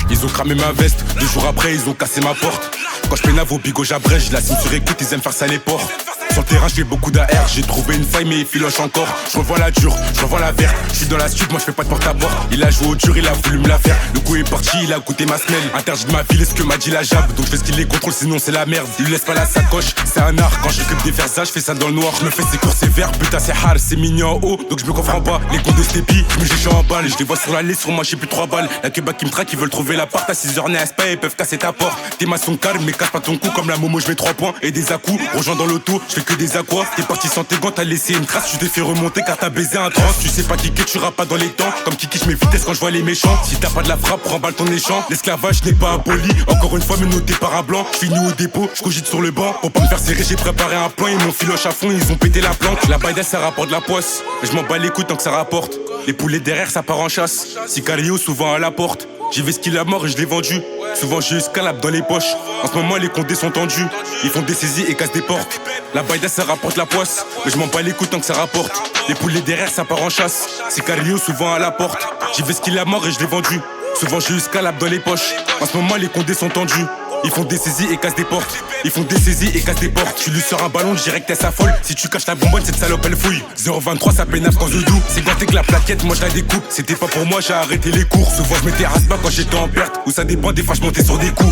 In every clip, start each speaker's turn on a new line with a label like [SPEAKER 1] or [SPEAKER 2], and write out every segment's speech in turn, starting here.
[SPEAKER 1] Ils ont cramé ma veste, 2 jours après ils ont cassé ma porte. Quand je pénave au bigot j'abrège, la cime sur écoute, ils aiment faire ça les porcs. Sur le terrain, j'ai beaucoup d'AR, j'ai trouvé une faille mais il filoche encore. Je revois la dure, je revois la verte. Je suis dans la suite, moi je fais pas de porte-à-porte. Il a joué au dur, il a voulu me la faire. Le coup est parti, il a goûté ma semelle. Interdit de ma ville, est-ce que m'a dit la jab. Donc je fais ce qu'il les contrôle, sinon c'est la merde. Il lui laisse pas la sacoche, c'est un art. Quand j'équipe des vers ça, je fais ça dans le noir. Je me fais ses courses sévères, putain c'est hard, c'est mignon en haut. Donc je me comprends pas, les comptes de Stepi, je me jette en balle. Je les vois sur la liste, sur moi j'ai plus 3 balles. La keba qui me traque, ils veulent trouver la part. À 6h n'est pas, ils peuvent casser ta porte. Tes mains sont calmes, mais casse pas ton cou. Comme la Momo, je mets 3 points et des à-coups. Rejoins dans l'auto, je fais que des aquas. T'es parti sans tes gants, t'as laissé une trace. Tu t'es fait remonter car t'as baisé un trans. Tu sais pas kicker, tu rappes pas dans les temps. Comme Kiki, je mets vitesse quand je vois les méchants. Si t'as pas de la frappe, remballe ton échange. L'esclavage n'est pas aboli. Encore une fois, menotté par un blanc. Je finis au dépôt, je cogite sur le banc. Pour pas me faire serrer, j'ai préparé un plan. Ils m'ont filoche à fond, ils ont pété la plante. La baïda, ça rapporte de la poisse. Mais je m'en bats les couilles tant que ça rapporte. Les poulets derrière, ça part en chasse. Sicario, souvent à la porte. J'ai vu ce qu'il a mort et je l'ai vendu. Souvent j'ai eu scalab dans les poches. En ce moment les condés sont tendus. Ils font des saisies et cassent des portes. La baïda ça rapporte la poisse. Mais je m'en bats les couilles tant que ça rapporte. Les poulets derrière ça part en chasse. Sicario souvent à la porte. J'ai vu ce qu'il a mort et je l'ai vendu. Souvent j'ai eu scalab dans les poches. En ce moment les condés sont tendus. Ils font des saisies et cassent des portes. Ils font des saisies et cassent des portes. Tu lui sors un ballon, direct elle s'affole. Si tu caches la bonbonne, cette salope elle fouille. 0,23 ça pénave quand je doux. C'est gâté que la plaquette, moi je la découpe. C'était pas pour moi, j'ai arrêté les cours. Souvent je m'étais rasbas quand j'étais en perte. Ou ça dépend, des fois je montais sur des coups.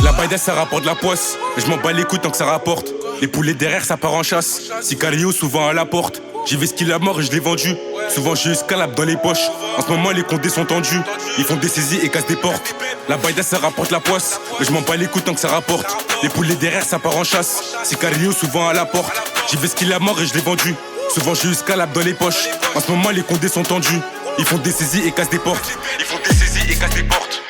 [SPEAKER 1] La baïda ça rapporte de la poisse. Mais je m'en bats les couilles tant que ça rapporte. Les poulets derrière ça part en chasse. Sicario souvent à la porte. J'ai vu ce qu'il a mort et je l'ai vendu. Souvent j'ai eu scalab dans les poches. En ce moment les condés sont tendus. Ils font des saisies et cassent des portes. La baïda ça rapporte la poisse. Mais je m'en bats les couilles tant que ça rapporte. Les poulets derrière ça part en chasse. Sicario souvent à la porte. J'ai vu ce qu'il a mort et je l'ai vendu. Souvent j'ai eu scalab dans les poches. En ce moment les condés sont tendus. Ils font des saisies et cassent des portes. Ils font des saisies et cassent des portes.